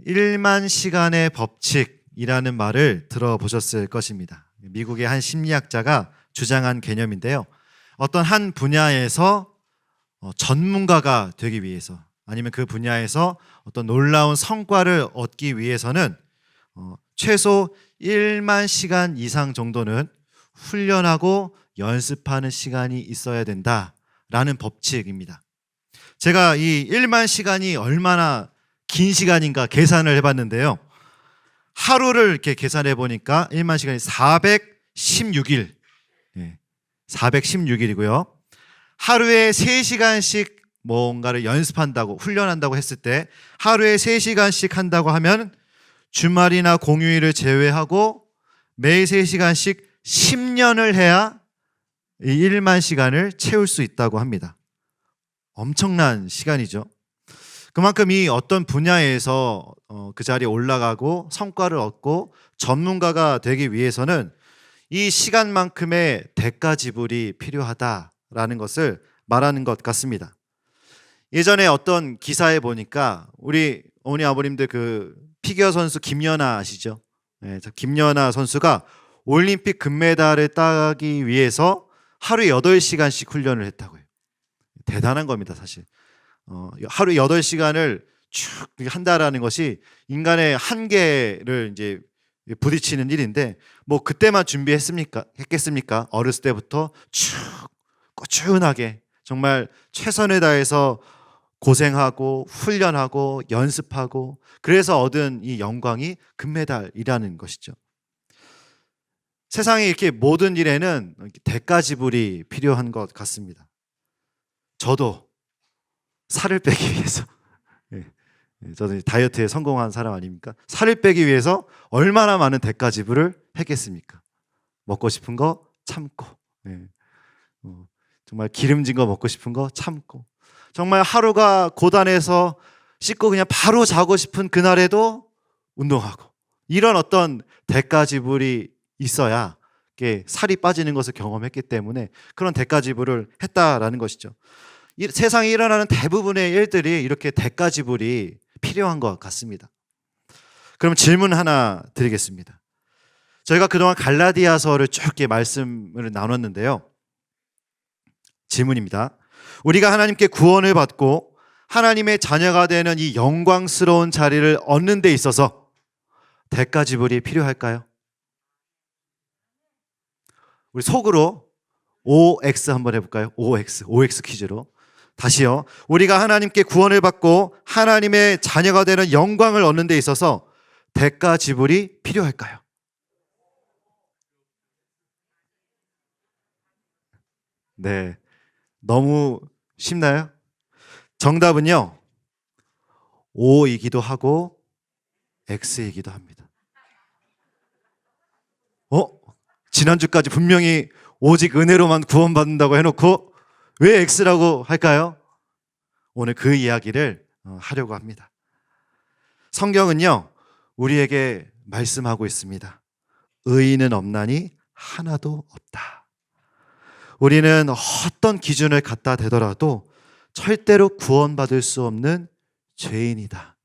1만 시간의 법칙이라는 말을 들어보셨을 것입니다. 미국의 한 심리학자가 주장한 개념인데요. 어떤 한 분야에서 전문가가 되기 위해서, 아니면 그 분야에서 어떤 놀라운 성과를 얻기 위해서는 최소 1만 시간 이상 정도는 훈련하고 연습하는 시간이 있어야 된다라는 법칙입니다. 제가 이 1만 시간이 얼마나 긴 시간인가 계산을 해봤는데요. 하루를 이렇게 계산해 보니까 1만 시간이 416일, 416일이고요. 하루에 3시간씩 뭔가를 연습한다고, 훈련한다고 했을 때 하루에 3시간씩 한다고 하면 주말이나 공휴일을 제외하고 매일 3시간씩 10년을 해야 이 1만 시간을 채울 수 있다고 합니다. 엄청난 시간이죠. 그만큼 이 어떤 분야에서 그 자리에 올라가고 성과를 얻고 전문가가 되기 위해서는 이 시간만큼의 대가 지불이 필요하다라는 것을 말하는 것 같습니다. 예전에 어떤 기사에 보니까 우리 어머니 아버님들 그 피겨 선수 김연아 아시죠? 네, 김연아 선수가 올림픽 금메달을 따기 위해서 하루에 8시간씩 훈련을 했다고요. 대단한 겁니다, 사실. 하루 8시간을 쭉 한다라는 것이 인간의 한계를 이제 부딪히는 일인데, 뭐 그때만 했겠습니까? 어렸을 때부터 쭉 꾸준하게 정말 최선을 다해서 고생하고 훈련하고 연습하고, 그래서 얻은 이 영광이 금메달이라는 것이죠. 세상에 이렇게 모든 일에는 대가 지불이 필요한 것 같습니다. 저도 살을 빼기 위해서, 저는 다이어트에 성공한 사람 아닙니까? 살을 빼기 위해서 얼마나 많은 대가 지불을 했겠습니까? 먹고 싶은 거 참고, 정말 기름진 거 먹고 싶은 거 참고, 정말 하루가 고단해서 씻고 그냥 바로 자고 싶은 그날에도 운동하고, 이런 어떤 대가 지불이 있어야 살이 빠지는 것을 경험했기 때문에 그런 대가 지불을 했다라는 것이죠. 세상에 일어나는 대부분의 일들이 이렇게 대가 지불이 필요한 것 같습니다. 그럼 질문 하나 드리겠습니다. 저희가 그동안 갈라디아서를 쭉 말씀을 나눴는데요. 질문입니다. 우리가 하나님께 구원을 받고 하나님의 자녀가 되는 이 영광스러운 자리를 얻는 데 있어서 대가 지불이 필요할까요? 우리 속으로 OX 한번 해볼까요? OX 퀴즈로. 다시요. 우리가 하나님께 구원을 받고 하나님의 자녀가 되는 영광을 얻는 데 있어서 대가 지불이 필요할까요? 네. 너무 쉽나요? 정답은요, O이기도 하고 X이기도 합니다. 지난주까지 분명히 오직 은혜로만 구원받는다고 해놓고 왜 X라고 할까요? 오늘 그 이야기를 하려고 합니다. 성경은요, 우리에게 말씀하고 있습니다. 의인은 없나니 하나도 없다. 우리는 어떤 기준을 갖다 대더라도 절대로 구원받을 수 없는 죄인이다.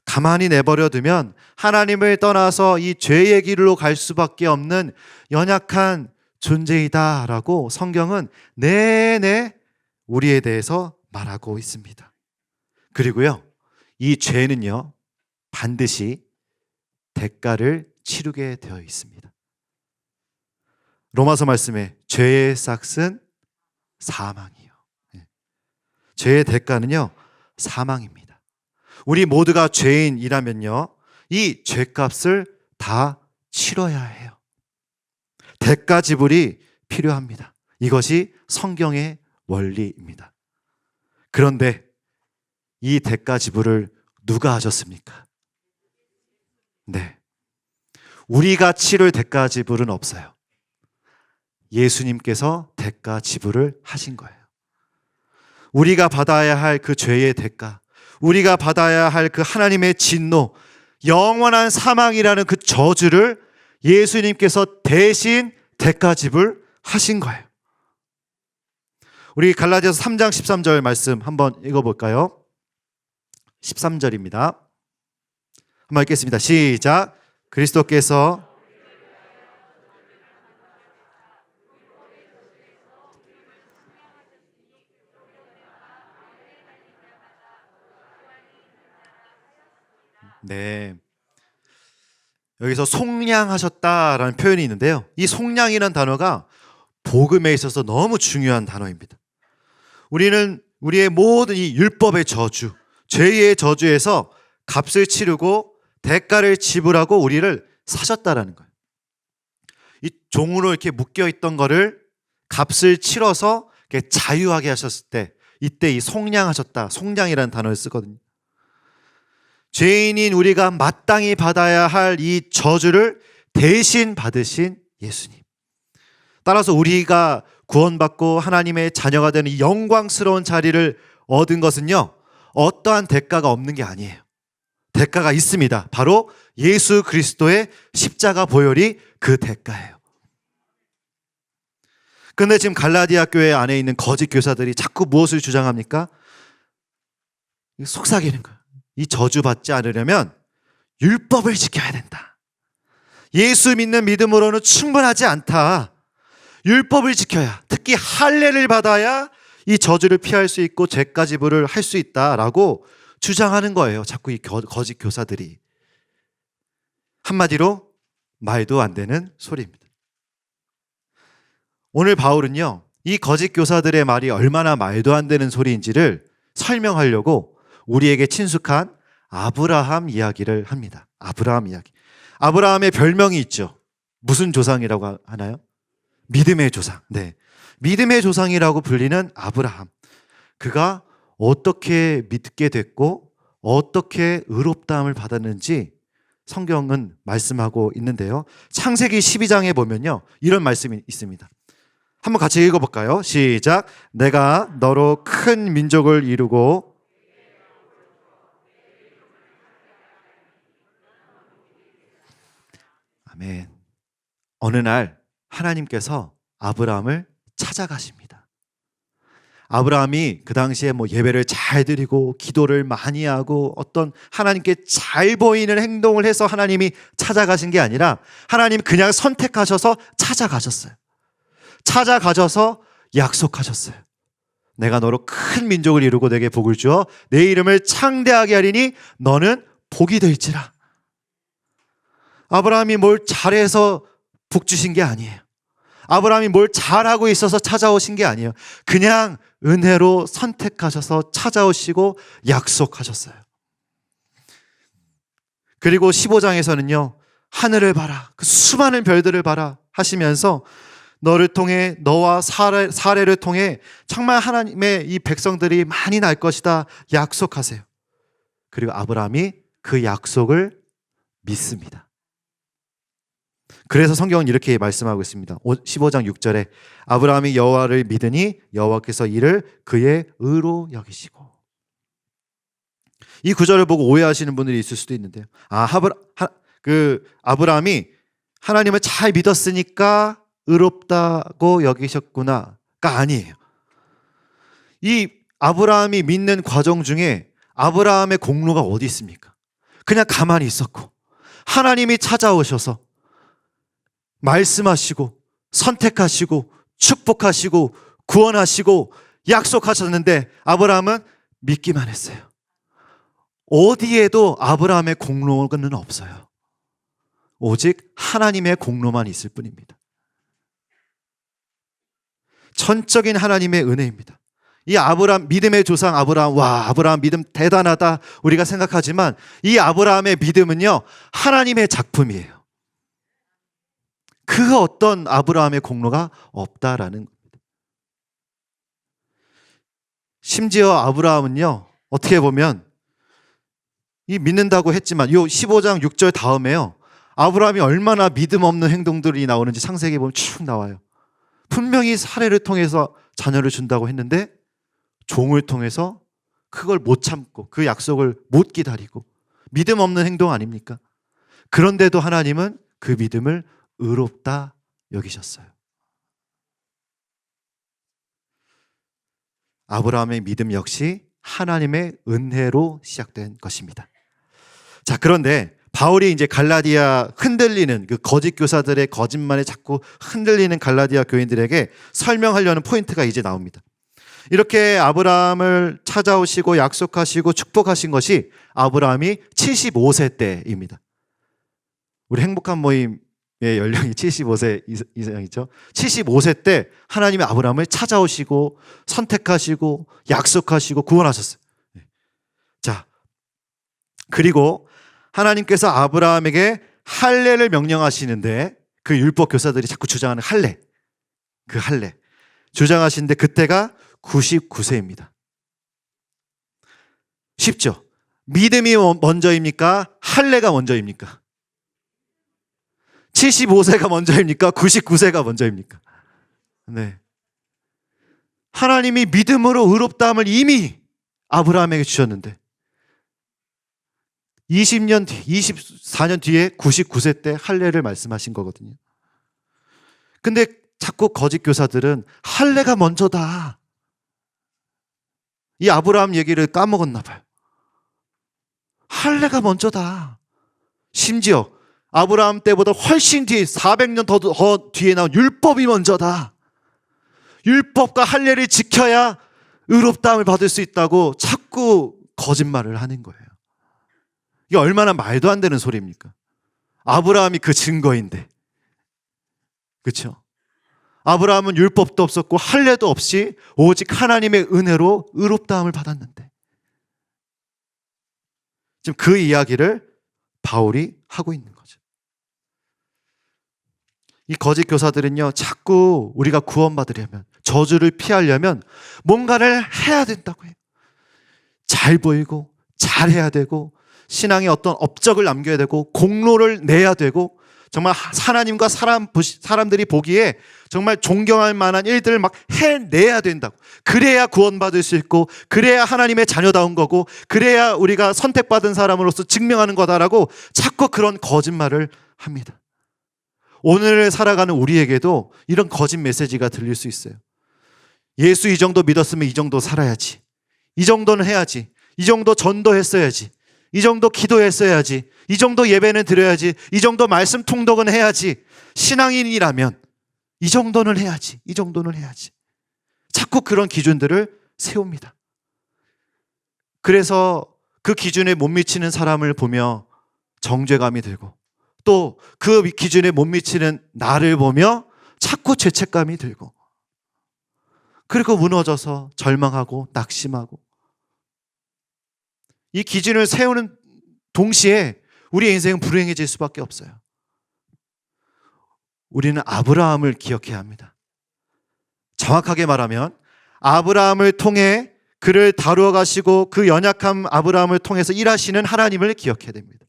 가만히 내버려 두면 하나님을 떠나서 이 죄의 길로 갈 수밖에 없는 연약한 존재이다라고 성경은 내내 우리에 대해서 말하고 있습니다. 그리고요, 이 죄는요, 반드시 대가를 치르게 되어 있습니다. 로마서 말씀에 죄의 삭은 사망이요. 죄의 대가는요, 사망입니다. 우리 모두가 죄인이라면요, 이 죄값을 다 치러야 해요. 대가 지불이 필요합니다. 이것이 성경의 원리입니다. 그런데 이 대가 지불을 누가 하셨습니까? 네. 우리가 치를 대가 지불은 없어요. 예수님께서 대가 지불을 하신 거예요. 우리가 받아야 할 그 죄의 대가, 우리가 받아야 할 그 하나님의 진노, 영원한 사망이라는 그 저주를 예수님께서 대신 대가 지불하신 거예요. 우리 갈라디아서 3장 13절 말씀 한번 읽어볼까요? 13절입니다. 한번 읽겠습니다. 시작. 그리스도께서 네. 여기서 속량하셨다라는 표현이 있는데요. 이 속량이라는 단어가 복음에 있어서 너무 중요한 단어입니다. 우리는 우리의 모든 이 율법의 저주, 죄의 저주에서 값을 치르고 대가를 지불하고 우리를 사셨다라는 거예요. 이 종으로 이렇게 묶여있던 거를 값을 치러서 이렇게 자유하게 하셨을 때, 이때 이 속량하셨다, 속량이라는 단어를 쓰거든요. 죄인인 우리가 마땅히 받아야 할 이 저주를 대신 받으신 예수님. 따라서 우리가 구원받고 하나님의 자녀가 되는 이 영광스러운 자리를 얻은 것은요, 어떠한 대가가 없는 게 아니에요. 대가가 있습니다. 바로 예수 그리스도의 십자가 보혈이 그 대가예요. 근데 지금 갈라디아 교회 안에 있는 거짓 교사들이 자꾸 무엇을 주장합니까? 속삭이는 거예요. 이 저주받지 않으려면 율법을 지켜야 된다. 예수 믿는 믿음으로는 충분하지 않다. 율법을 지켜야, 특히 할례를 받아야 이 저주를 피할 수 있고 죄가 지불을 할 수 있다라고 주장하는 거예요. 자꾸 이 거짓 교사들이. 한마디로 말도 안 되는 소리입니다. 오늘 바울은요, 이 거짓 교사들의 말이 얼마나 말도 안 되는 소리인지를 설명하려고 우리에게 친숙한 아브라함 이야기를 합니다. 아브라함 이야기. 아브라함의 별명이 있죠. 무슨 조상이라고 하나요? 믿음의 조상. 네. 믿음의 조상이라고 불리는 아브라함. 그가 어떻게 믿게 됐고 어떻게 의롭다함을 받았는지 성경은 말씀하고 있는데요. 창세기 12장에 보면요, 이런 말씀이 있습니다. 한번 같이 읽어볼까요? 시작. 내가 너로 큰 민족을 이루고 아멘. 어느 날 하나님께서 아브라함을 찾아가십니다. 아브라함이 그 당시에 예배를 잘 드리고 기도를 많이 하고 어떤 하나님께 잘 보이는 행동을 해서 하나님이 찾아가신 게 아니라 하나님 그냥 선택하셔서 찾아가셨어요. 찾아가셔서 약속하셨어요. 내가 너로 큰 민족을 이루고 내게 복을 주어 내 이름을 창대하게 하리니 너는 복이 될지라. 아브라함이 뭘 잘해서 복 주신 게 아니에요. 아브라함이 뭘 잘하고 있어서 찾아오신 게 아니에요. 그냥 은혜로 선택하셔서 찾아오시고 약속하셨어요. 그리고 15장에서는요, 하늘을 봐라, 그 수많은 별들을 봐라 하시면서 너를 통해, 너와 사례를 통해 정말 하나님의 이 백성들이 많이 날 것이다 약속하세요. 그리고 아브라함이 그 약속을 믿습니다. 그래서 성경은 이렇게 말씀하고 있습니다. 15장 6절에 아브라함이 여호와를 믿으니 여호와께서 이를 그의 의로 여기시고. 이 구절을 보고 오해하시는 분들이 있을 수도 있는데요. 아브라함이 하나님을 잘 믿었으니까 의롭다고 여기셨구나가 아니에요. 이 아브라함이 믿는 과정 중에 아브라함의 공로가 어디 있습니까? 그냥 가만히 있었고 하나님이 찾아오셔서 말씀하시고 선택하시고 축복하시고 구원하시고 약속하셨는데 아브라함은 믿기만 했어요. 어디에도 아브라함의 공로는 없어요. 오직 하나님의 공로만 있을 뿐입니다. 전적인 하나님의 은혜입니다. 이 아브라함, 믿음의 조상 아브라함, 와, 아브라함 믿음 대단하다 우리가 생각하지만 이 아브라함의 믿음은요, 하나님의 작품이에요. 그 어떤 아브라함의 공로가 없다라는 겁니다. 심지어 아브라함은요, 어떻게 보면 이 믿는다고 했지만 요 15장 6절 다음에요, 아브라함이 얼마나 믿음 없는 행동들이 나오는지 창세기에 보면 쭉 나와요. 분명히 사례를 통해서 자녀를 준다고 했는데 종을 통해서 그걸 못 참고 그 약속을 못 기다리고 믿음 없는 행동 아닙니까? 그런데도 하나님은 그 믿음을 의롭다 여기셨어요. 아브라함의 믿음 역시 하나님의 은혜로 시작된 것입니다. 자, 그런데 바울이 이제 갈라디아 흔들리는 그 거짓 교사들의 거짓말에 자꾸 흔들리는 갈라디아 교인들에게 설명하려는 포인트가 이제 나옵니다. 이렇게 아브라함을 찾아오시고 약속하시고 축복하신 것이 아브라함이 75세 때입니다. 우리 행복한 모임의 연령이 75세 이상이죠. 75세 때 하나님이 아브라함을 찾아오시고 선택하시고 약속하시고 구원하셨어요. 자, 그리고 하나님께서 아브라함에게 할례를 명령하시는데 그 율법 교사들이 자꾸 주장하는 할례, 그 할례 주장하시는데 그때가 99세입니다. 쉽죠? 믿음이 먼저입니까? 할례가 먼저입니까? 75세가 먼저입니까? 99세가 먼저입니까? 네. 하나님이 믿음으로 의롭다함을 이미 아브라함에게 주셨는데 20년 뒤, 24년 뒤에 99세 때 할례를 말씀하신 거거든요. 근데 자꾸 거짓 교사들은 할례가 먼저다. 이 아브라함 얘기를 까먹었나 봐요. 할례가 먼저다. 심지어 아브라함 때보다 훨씬 뒤에 400년 더 뒤에 나온 율법이 먼저다. 율법과 할례를 지켜야 의롭다함을 받을 수 있다고 자꾸 거짓말을 하는 거예요. 이게 얼마나 말도 안 되는 소리입니까? 아브라함이 그 증거인데. 그렇죠? 아브라함은 율법도 없었고 할례도 없이 오직 하나님의 은혜로 의롭다함을 받았는데 지금 그 이야기를 바울이 하고 있는 거죠. 이 거짓 교사들은요, 자꾸 우리가 구원받으려면, 저주를 피하려면 뭔가를 해야 된다고 해요. 잘 보이고 잘해야 되고 신앙에 어떤 업적을 남겨야 되고 공로를 내야 되고 정말 하나님과 사람들이 보기에 정말 존경할 만한 일들을 막 해내야 된다고. 그래야 구원받을 수 있고 그래야 하나님의 자녀다운 거고 그래야 우리가 선택받은 사람으로서 증명하는 거다라고 자꾸 그런 거짓말을 합니다. 오늘을 살아가는 우리에게도 이런 거짓 메시지가 들릴 수 있어요. 예수 이 정도 믿었으면 이 정도 살아야지. 이 정도는 해야지. 이 정도 전도했어야지. 이 정도 기도했어야지. 이 정도 예배는 드려야지. 이 정도 말씀 통독은 해야지. 신앙인이라면 이 정도는 해야지. 이 정도는 해야지. 자꾸 그런 기준들을 세웁니다. 그래서 그 기준에 못 미치는 사람을 보며 정죄감이 들고 또 그 기준에 못 미치는 나를 보며 자꾸 죄책감이 들고 그리고 무너져서 절망하고 낙심하고 이 기준을 세우는 동시에 우리의 인생은 불행해질 수밖에 없어요. 우리는 아브라함을 기억해야 합니다. 정확하게 말하면 아브라함을 통해 그를 다루어 가시고 그 연약한 아브라함을 통해서 일하시는 하나님을 기억해야 됩니다.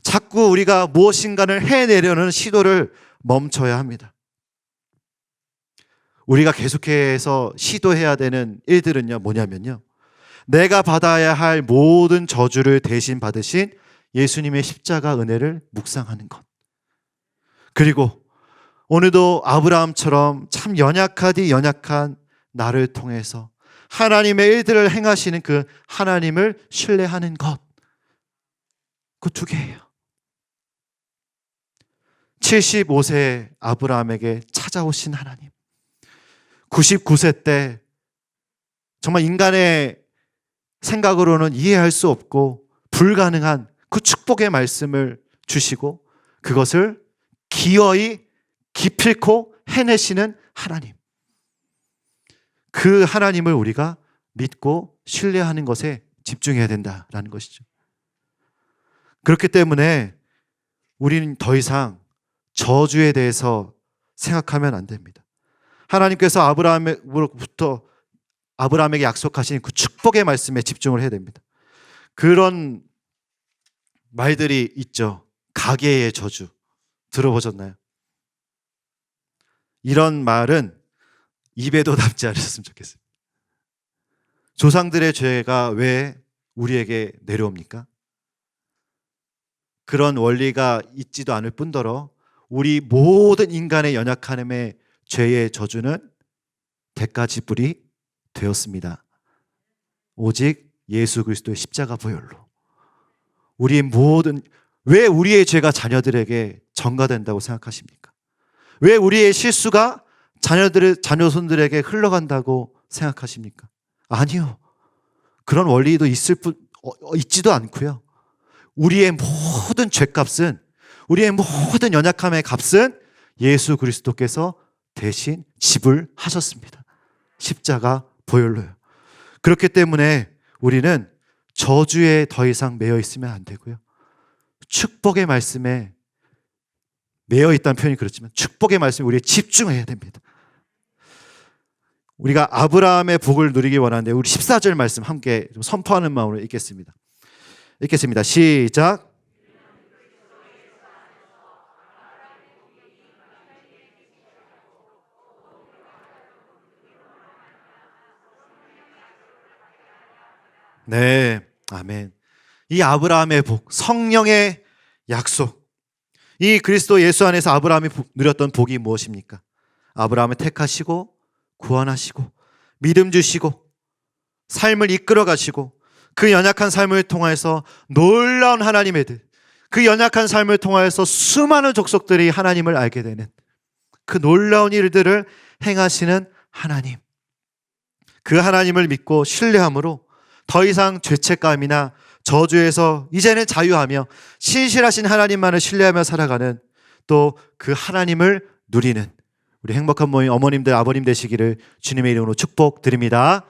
자꾸 우리가 무엇인가를 해내려는 시도를 멈춰야 합니다. 우리가 계속해서 시도해야 되는 일들은요, 뭐냐면요. 내가 받아야 할 모든 저주를 대신 받으신 예수님의 십자가 은혜를 묵상하는 것. 그리고 오늘도 아브라함처럼 참 연약하디 연약한 나를 통해서 하나님의 일들을 행하시는 그 하나님을 신뢰하는 것. 그 두 개예요. 75세 아브라함에게 찾아오신 하나님. 99세 때 정말 인간의 생각으로는 이해할 수 없고 불가능한 그 축복의 말씀을 주시고 그것을 기어이 기필코 해내시는 하나님. 그 하나님을 우리가 믿고 신뢰하는 것에 집중해야 된다라는 것이죠. 그렇기 때문에 우리는 더 이상 저주에 대해서 생각하면 안 됩니다. 하나님께서 아브라함에게 약속하신 그 축복의 말씀에 집중을 해야 됩니다. 그런 말들이 있죠. 가계의 저주 들어보셨나요? 이런 말은 입에도 담지 않으셨으면 좋겠어요. 조상들의 죄가 왜 우리에게 내려옵니까? 그런 원리가 있지도 않을 뿐더러 우리 모든 인간의 연약함의 죄의 저주는 대가 지불이 되었습니다. 오직 예수 그리스도의 십자가 보혈로. 왜 우리의 죄가 자녀들에게 전가된다고 생각하십니까? 왜 우리의 실수가 자녀손들에게 흘러간다고 생각하십니까? 아니요. 그런 원리도 있지도 않고요. 우리의 모든 죄값은, 우리의 모든 연약함의 값은 예수 그리스도께서 대신 지불하셨습니다. 십자가 보혈로요. 그렇기 때문에 우리는 저주에 더 이상 매여 있으면 안 되고요. 축복의 말씀에 매여 있다는 표현이 그렇지만 축복의 말씀에 우리가 집중해야 됩니다. 우리가 아브라함의 복을 누리기 원하는데 우리 14절 말씀 함께 좀 선포하는 마음으로 읽겠습니다. 시작. 네, 아멘. 이 아브라함의 복, 성령의 약속, 이 그리스도 예수 안에서 아브라함이 누렸던 복이 무엇입니까? 아브라함을 택하시고 구원하시고 믿음 주시고 삶을 이끌어 가시고 그 연약한 삶을 통해서 놀라운 하나님의 그 연약한 삶을 통해서 수많은 족속들이 하나님을 알게 되는 그 놀라운 일들을 행하시는 하나님, 그 하나님을 믿고 신뢰함으로 더 이상 죄책감이나 저주에서 이제는 자유하며 신실하신 하나님만을 신뢰하며 살아가는, 또 그 하나님을 누리는 우리 행복한 모임 어머님들 아버님 되시기를 주님의 이름으로 축복드립니다.